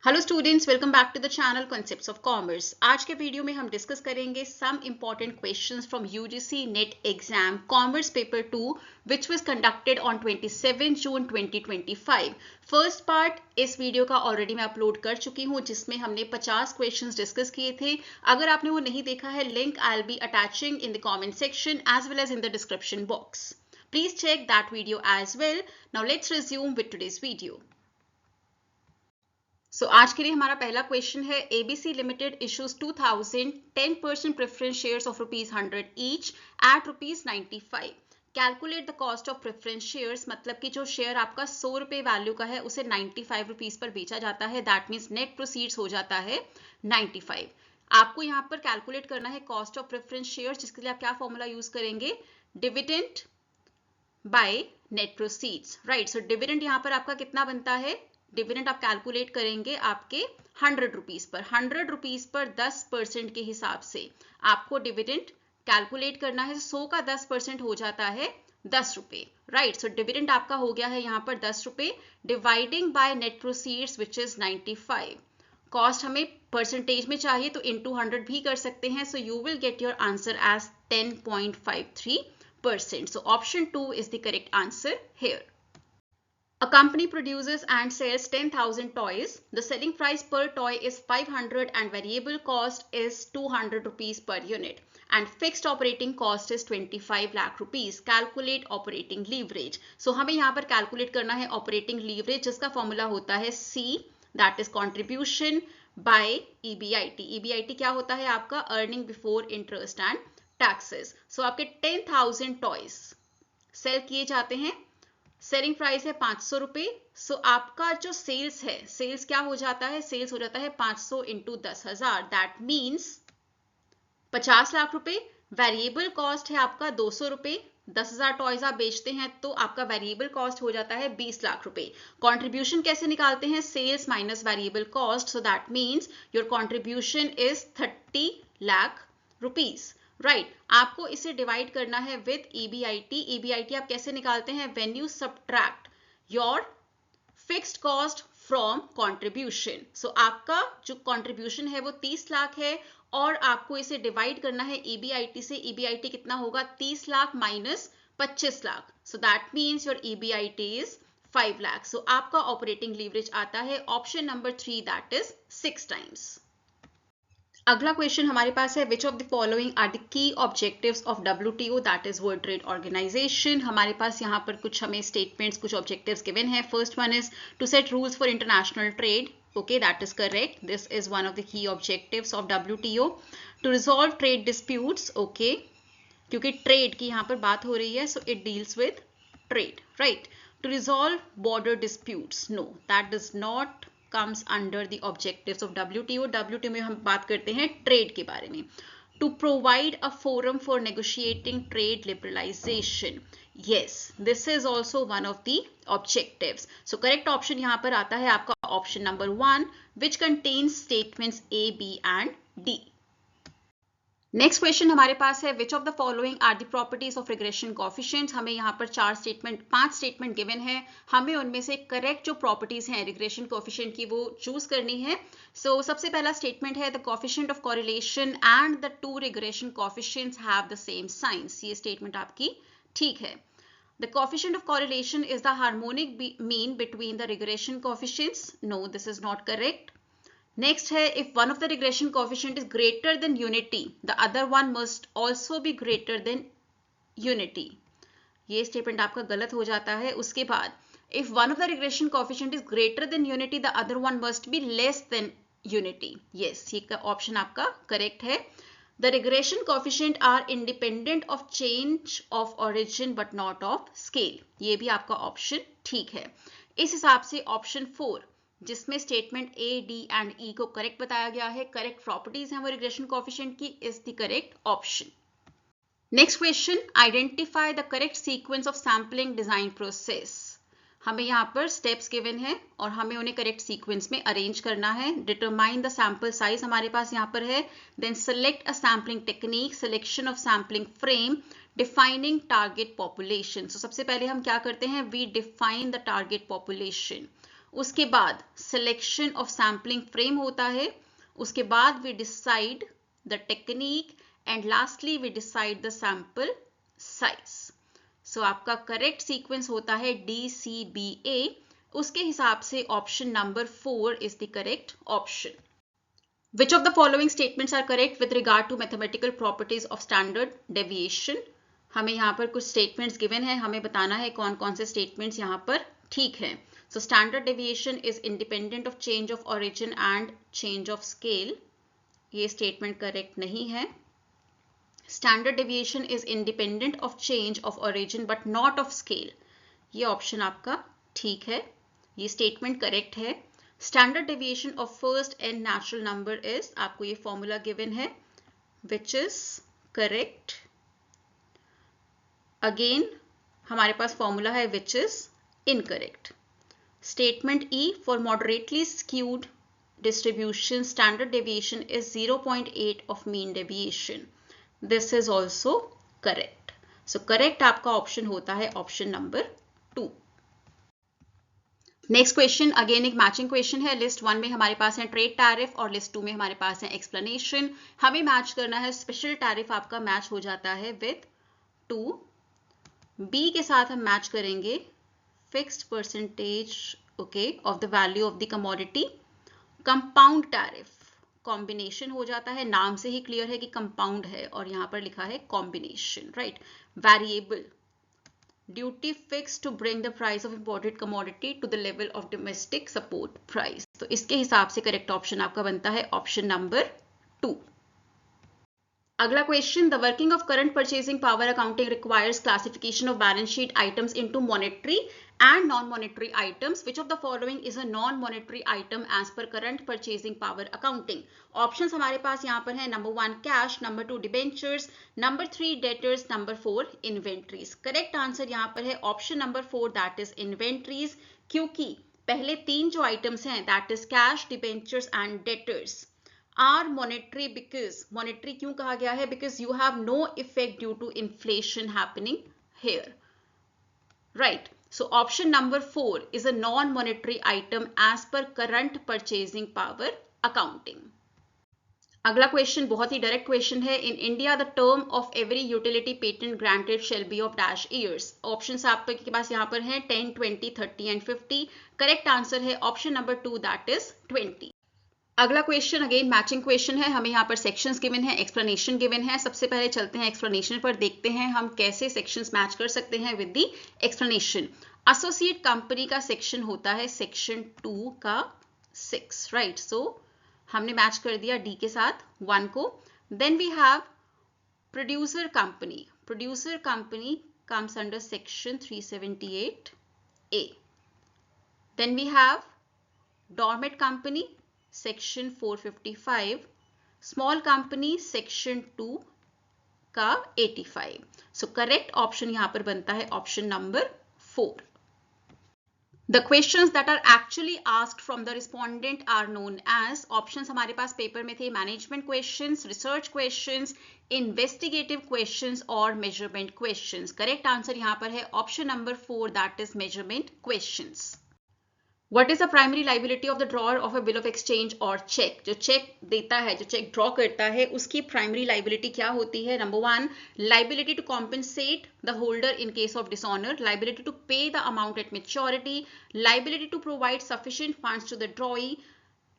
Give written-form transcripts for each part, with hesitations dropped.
Hello students, welcome back to the channel concepts of commerce. आज के video में हम डिस्कस करेंगे some important questions from UGC NET exam commerce paper 2 which was conducted on 27 June 2025। First part इस video का already मैं upload कर चुकी हूं जिसमें हमने 50 क्वेश्चंस डिस्कस किए थे। अगर आपने वो नहीं देखा है, link I will be attaching in the comment section as well as in the description box. Please check that video as well. Now let's resume with today's video. आज के लिए हमारा पहला क्वेश्चन है, ABC limited issues 2000 10% preference shares of ₹100 each at ₹95। Calculate the cost of preference shares, मतलब कि जो share आपका 100 रुपए वैल्यू का है उसे 95 रुपीज पर बेचा जाता है। दैट मीन्स नेट प्रोसीड्स हो जाता है 95। आपको यहाँ पर कैलकुलेट करना है कॉस्ट ऑफ प्रेफरेंस शेयर्स, जिसके लिए आप क्या फॉर्मूला यूज करेंगे, dividend by net proceeds. Right, so dividend यहाँ पर आपका कितना बनता है, डिविडेंड आप कैलकुलेट करेंगे आपके 100 रुपीज पर। 100 रुपीज पर 10% के हिसाब से आपको डिविडेंड कैलकुलेट करना है। 100 का 10% हो जाता है 10 रुपए। राइट, सो डिविडेंड आपका हो गया है यहाँ पर 10 रुपए, dividing by net proceeds which is 95। Cost हमें परसेंटेज में चाहिए तो इनटू 100 भी कर सकते हैं। So you will get your answer as 10.53%. So option 2 is the correct answer here. A company produces and sells 10,000 toys. The selling price per toy is 500 and variable cost is 200 rupees per unit and fixed operating cost is 25 lakh rupees. Calculate operating leverage. So हमें यहाँ पर calculate करना है operating leverage, जिसका formula होता है C, that is contribution by EBIT. EBIT क्या होता है आपका, earning before interest and taxes. So आपके 10,000 टॉयज सेल किए जाते हैं, सेलिंग प्राइस है 500 रुपए। सो आपका जो सेल्स है, सेल्स क्या हो जाता है, सेल्स हो जाता है 500 इंटू 10,000, दैट मीन्स 50 लाख रुपए। वेरिएबल कॉस्ट है आपका 200 रुपए। 10,000 टॉयज आप बेचते हैं तो आपका वेरिएबल कॉस्ट हो जाता है 20 लाख रुपए। कंट्रीब्यूशन कैसे निकालते हैं, sales minus variable cost, so that means your contribution is 30 lakh rupees. Right, आपको इसे डिवाइड करना है विद EBIT। EBIT आप कैसे निकालते हैं, when you subtract your fixed cost from contribution. So आपका जो कंट्रीब्यूशन है वो 30 लाख है और आपको इसे डिवाइड करना है EBIT से। EBIT कितना होगा, 30 lakh minus 25 lakh, so that means your EBIT is 5 lakh. So आपका ऑपरेटिंग लीवरेज आता है option number 3, that is 6 times. अगला क्वेश्चन हमारे पास है, which of the following are the key objectives of WTO, that is world trade organisation. हमारे पास यहाँ पर कुछ हमें स्टेटमेंट्स, कुछ ऑब्जेक्टिव्स गिवन है। First one is to set rules for international trade. Okay, that is correct. This is one of the key objectives of WTO. To resolve trade disputes, okay, क्योंकि trade की यहाँ पर बात हो रही है, so it deals with trade, right? To resolve border disputes, no, that does not comes under the objectives of WTO. WTO में हम बात करते हैं trade के बारे में। To provide a forum for negotiating trade liberalization, yes, this is also one of the objectives. So correct option यहाँ पर आता है आपका option number 1, which contains statements A, B and D. Next question हमारे पास है, which of the following are the properties of regression coefficient. हमें यहाँ पर 5 स्टेटमेंट गिवन है, हमें उनमें से करेक्ट जो प्रॉपर्टीज हैं रिग्रेशन कोएफिशिएंट की वो चूज करनी है। सो सबसे पहला स्टेटमेंट है, the coefficient of correlation and the two regression coefficients have the same science. ये स्टेटमेंट आपकी ठीक है। The coefficient of correlation is the harmonic mean between the regression coefficients. No, this is not correct. Next है, if one of the regression coefficient is greater than unity, the other one must also be greater than unity. ये statement आपका गलत हो जाता है। उसके बाद, if one of the regression coefficient is greater than unity, the other one must be less than unity. Yes, ये option आपका करेक्ट है। The regression coefficient are independent of change of origin but not of scale. ये भी आपका option ठीक है। इस हिसाब से ऑप्शन 4, जिसमें statement A, D and E को करेक्ट बताया गया है, करेक्ट प्रॉपर्टीज हैं वो रिग्रेशन कोएफिशिएंट की, is the correct option. Next question, identify the correct sequence of sampling design process. हमें यहाँ पर स्टेप्स गिवन है और हमें उन्हें करेक्ट सीक्वेंस में अरेंज करना है। डिटरमाइन द सैंपल साइज हमारे पास यहाँ पर है, then select a sampling technique, selection of sampling frame, defining target population. So सबसे पहले हम क्या करते हैं, we define the target population. उसके बाद सिलेक्शन ऑफ सैम्पलिंग फ्रेम होता है, उसके बाद we decide the technique and lastly we decide the sample size. So आपका करेक्ट सीक्वेंस होता है DCBA। उसके हिसाब से option number 4 is the correct option. Which of the following statements are correct with regard to mathematical properties of standard deviation? हमें यहाँ पर कुछ statements given है, हमें बताना है कौन कौन से statements यहाँ पर ठीक हैं। So standard deviation is independent of change of origin and change of scale. ये statement correct नहीं है। Standard deviation is independent of change of origin but not of scale. ये option आपका ठीक है, ये statement correct है। Standard deviation of first n natural number is, आपको ये formula given है, which is correct. Again हमारे पास formula है which is incorrect. Statement E, for moderately skewed distribution standard deviation is 0.8 of mean deviation. This is also correct. So correct आपका option होता है option number 2. Next question again एक matching question है। List 1 में हमारे पास है ट्रेड टैरिफ और लिस्ट 2 में हमारे पास है एक्सप्लेनेशन। हमें मैच करना है, स्पेशल टैरिफ आपका मैच हो जाता है विद 2, बी के साथ हम मैच करेंगे fixed percentage okay of the value of the commodity. Compound tariff combination हो जाता है, नाम से ही क्लियर है कि कंपाउंड है और यहाँ पर लिखा है combination, right. Variable duty fix to bring the price of imported commodity to the level of domestic support price. तो इसके हिसाब से करेक्ट ऑप्शन आपका बनता है ऑप्शन नंबर 2। अगला question, the working of current purchasing power accounting requires classification of balance sheet items into monetary and non-monetary items. Which of the following is a non-monetary item as per current purchasing power accounting? Options हमारे पास यहाँ पर है, number 1 cash, number 2 debentures, number 3 debtors, number 4 inventories. Correct answer यहाँ पर है option number 4 that is inventories, क्योंकि पहले 3 जो आइटम्स हैं that is cash, debentures and debtors are monetary. Because monetary क्यों कहा गया है? Because you have no effect due to inflation happening here, right. So option number 4 is a non-monetary item as per current purchasing power accounting. अगला question बहुत ही direct question है। In India the term of every utility patent granted shall be of dash years. Options आपके पास यहाँ पर हैं 10, 20, 30 and 50। Correct answer है option number 2 that is 20। अगला question again matching question है। हमें यहाँ पर सेक्शंस गिवन है, एक्सप्लेनेशन गिवन है। सबसे पहले चलते हैं एक्सप्लेनेशन पर, देखते हैं हम कैसे सेक्शंस मैच कर सकते हैं with the explanation. Associate company का सेक्शन होता है सेक्शन 2 का 6, राइट। सो हमने मैच कर दिया डी के साथ 1 को। Then we have producer company. Producer company comes under section 378A। Then we have dormant company section 455, small company section 2 का 85। सो करेक्ट ऑप्शन यहां पर बनता है option number 4। The questions that are actually asked from the respondent are known as, options हमारे पास paper में थे management questions, research questions, investigative questions और मेजरमेंट क्वेश्चंस। करेक्ट आंसर यहां पर है option number 4 that is measurement questions. What is the primary liability of the drawer of a bill of exchange or check? जो check देता है, जो check draw करता है, उसकी प्राइमरी लाइबिलिटी क्या होती है? Number 1 liability to compensate the holder in case of dishonour, liability to pay the amount at maturity, liability to provide sufficient funds to the drawee,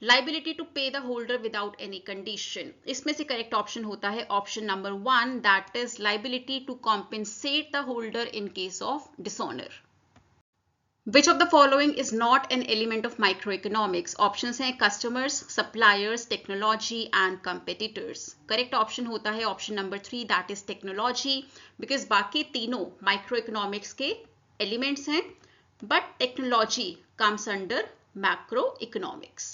liability to pay the holder without any condition. इसमें से correct option होता है option number 1 that is liability to compensate the holder in case of dishonour. Which of the following is not an element of microeconomics? Options हैं customers, suppliers, technology and competitors. Correct option होता है option number 3 that is technology, because बाकी तीनों microeconomics के elements हैं, but technology comes under macroeconomics.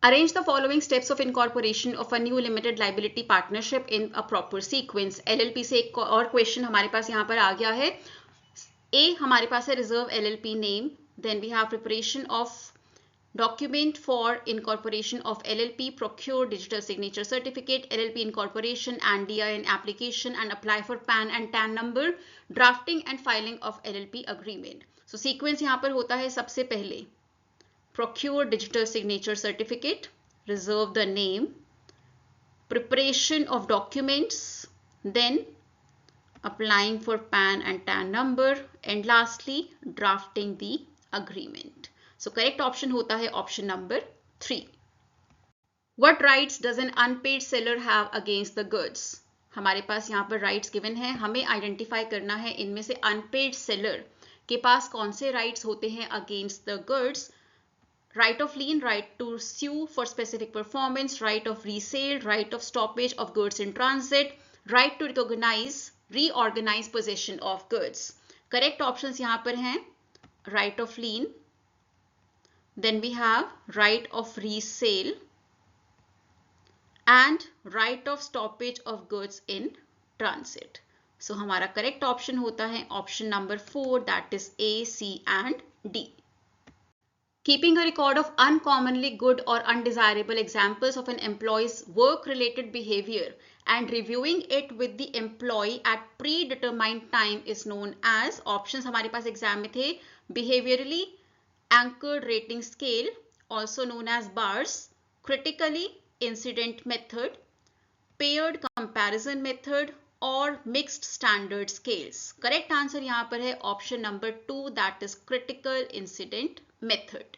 Arrange the following steps of incorporation of a new limited liability partnership in a proper sequence. LLP से एक और question हमारे पास यहाँ पर आ गया है। A हमारे पास है रिजर्व LLP नेम, then we have preparation of document for incorporation of LLP, procure digital signature certificate, LLP incorporation and DIN application and apply for PAN and TAN number, drafting and filing of LLP agreement. So sequence यहाँ पर होता है सबसे पहले procure digital signature certificate, reserve the name, preparation of documents, then applying for PAN and TAN number, and lastly drafting the agreement. So correct option होता है option number 3. What rights does an unpaid seller have against the goods? हमारे पास यहाँ पर rights given है, हमें identify करना है इनमें से unpaid seller के पास कौन से rights होते हैं against the goods. Right of lien, right to sue for specific performance, right of resale, right of stoppage of goods in transit, right to reorganize possession of goods. Correct options यहाँ पर हैं right of lien, then we have right of resale and right of stoppage of goods in transit. So हमारा correct option होता है option number 4, that is A, C and D. Keeping a record of uncommonly good or undesirable examples of an employee's work-related behavior and reviewing it with the employee at predetermined time is known as, options हमारे पास exam में थे, behaviorally anchored rating scale, also known as BARS, critically incident method, paired comparison method और mixed standard scales. Correct answer यहाँ पर है option number 2, that is critical incident method.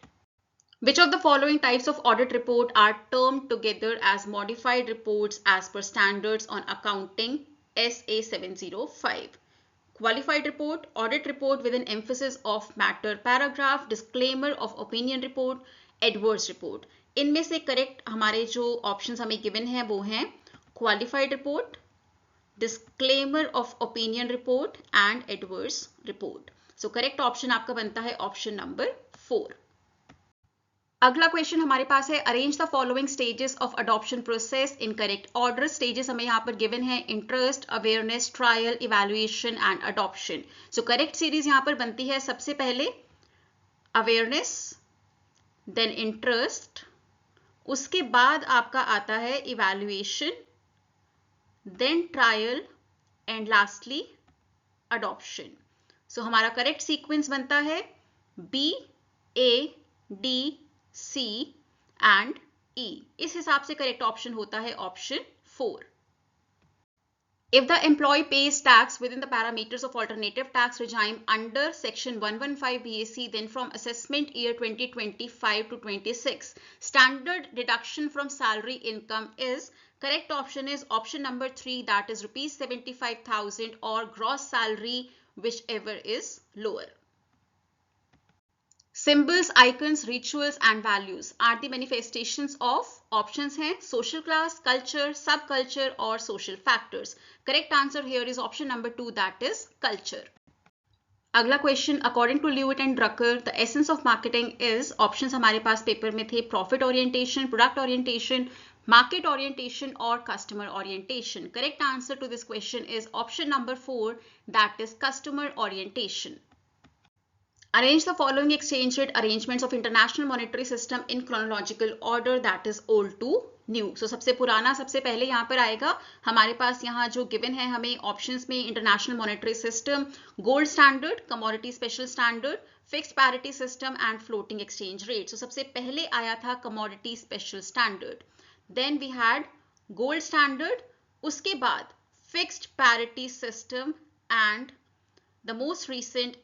Which of the following types of audit report are termed together as modified reports as per standards on accounting SA 705? Qualified report, audit report with an emphasis of matter paragraph, disclaimer of opinion report, adverse report. इनमें से correct हमारे जो options हमें given हैं वो हैं qualified report, disclaimer of opinion report and adverse report. So correct option आपका बनता है option number 4. अगला क्वेश्चन हमारे पास है arrange the following stages of adoption process in correct order. Stages हमें यहाँ पर गिवन है interest, awareness, trial, evaluation and adoption. So correct series यहाँ पर बनती है सबसे पहले अवेयरनेस, देन इंटरेस्ट, उसके बाद आपका आता है evaluation, then trial and lastly adoption. So हमारा करेक्ट सीक्वेंस बनता है B, A, D, C and E. इस हिसाब से करेक्ट ऑप्शन होता है option 4. If the employee pays tax within the parameters of alternative tax regime under section 115 BAC, then from assessment year 2025 to 26, standard deduction from salary income is, correct option is option number 3, that is rupees 75,000 or gross salary, whichever is lower. Symbols, icons, rituals and values are the manifestations of, options हैं social class, culture, subculture और social factors. Correct answer here is option number 2, that is culture. अगला question, according to Levitt and Drucker the essence of marketing is, options हमारे पास paper में थे profit orientation, product orientation, market orientation और customer orientation. Correct answer to this question is option number 4, that is customer orientation. Arrange the following exchange rate arrangements of international monetary system in chronological order, that is old to new. So सबसे पुराना सबसे पहले यहाँ पर आएगा. हमारे पास यहाँ जो given है हमें options में international monetary system, gold standard, commodity special standard, fixed parity system and floating exchange rate. So सबसे पहले आया था commodity special standard. Then we had gold standard, उसके बाद fixed parity system and the most recent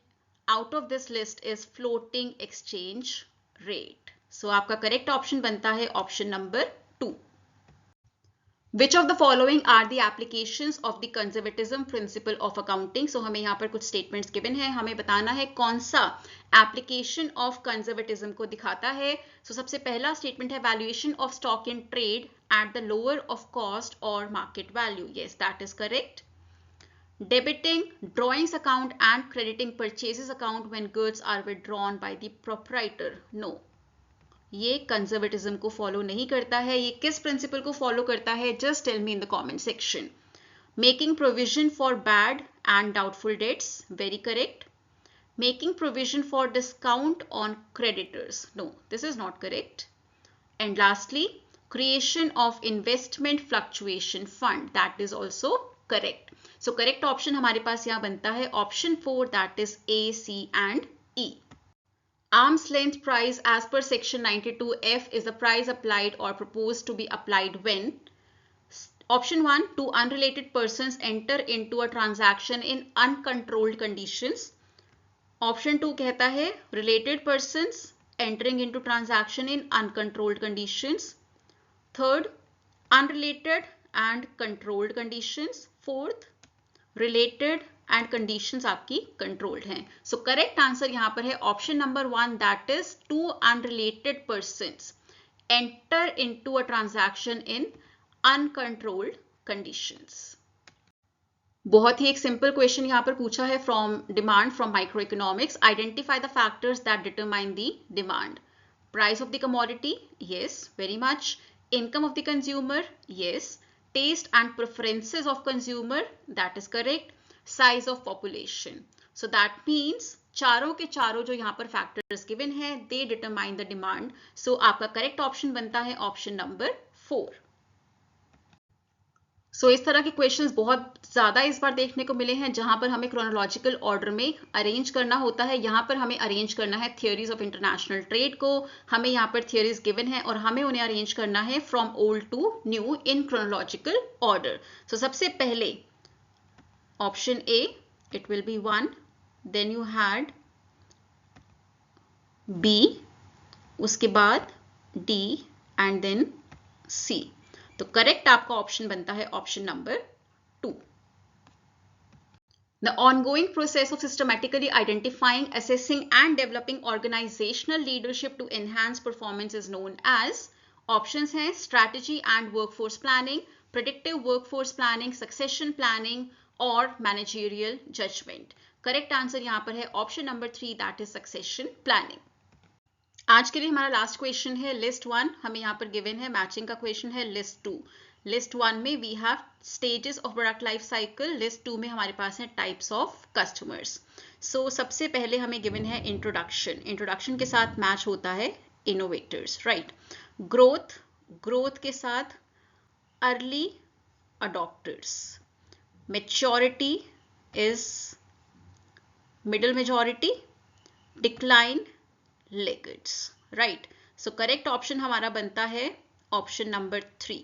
out of this list is floating exchange rate. So आपका correct option बनता है option number 2. Which of the following are the applications of the conservatism principle of accounting? So हमें यहाँ पर कुछ statements given है, हमें बताना है कौन सा application of conservatism को दिखाता है. So सबसे पहला statement है valuation of stock in trade at the lower of cost or market value. Yes, that is correct. Debiting drawings account and crediting purchases account when goods are withdrawn by the proprietor. No, ये conservatism को follow नहीं करता है. ये किस principle को follow करता है? Just tell me in the comment section. Making provision for bad and doubtful debts. Very correct. Making provision for discount on creditors. No, this is not correct. And lastly, creation of investment fluctuation fund. That is also correct. So correct option हमारे पास यहाँ बनता है option 4, that is A, C and E. Arm's length price as per section 92F is the price applied or proposed to be applied when option 1, two unrelated persons enter into a transaction in uncontrolled conditions. Option 2 कहता है related persons entering into transaction in uncontrolled conditions. Third, unrelated and controlled conditions. Fourth, related and conditions आपकी controlled हैं. So correct answer यहां पर है option number 1, that is two unrelated persons enter into a transaction in uncontrolled conditions. बहुत ही एक simple question यहां पर पूछा है from demand from microeconomics. Identify the factors that determine the demand. Price of the commodity, yes, very much. Income of the consumer, yes. Taste and preferences of consumer, that is correct. Size of population. So that means चारों के चारों जो यहाँ पर factors given है दे determine the demand. सो आपका correct option बनता है ऑप्शन नंबर 4. सो इस तरह के क्वेश्चंस बहुत ज्यादा इस बार देखने को मिले हैं जहां पर हमें क्रोनोलॉजिकल ऑर्डर में अरेंज करना होता है. यहाँ पर हमें अरेंज करना है थियोरीज ऑफ इंटरनेशनल ट्रेड को. हमें यहाँ पर थियोरीज गिवन है और हमें उन्हें अरेंज करना है from old to new in chronological order. So सबसे पहले option A, it will be 1, then you had B, उसके बाद D and then C. तो करेक्ट आपका ऑप्शन बनता है option number 2. The ongoing process of systematically identifying, assessing and developing organizational leadership to enhance performance is known as. Options हैं strategy and workforce planning, predictive workforce planning, succession planning और managerial judgement. Correct answer यहां पर है option number 3, that is succession planning. आज के लिए हमारा last question है लिस्ट 1. हमें यहां पर गिवन है मैचिंग का क्वेश्चन है लिस्ट 2. लिस्ट 1 में we have stages of product life cycle. List 2 में हमारे पास है टाइप्स ऑफ कस्टमर्स. सो सबसे पहले हमें गिवन है इंट्रोडक्शन. इंट्रोडक्शन के साथ मैच होता है इनोवेटर्स, राइट. ग्रोथ के साथ early adopters. Maturity is middle majority, decline laggards, right. So correct option हमारा बनता है option number 3.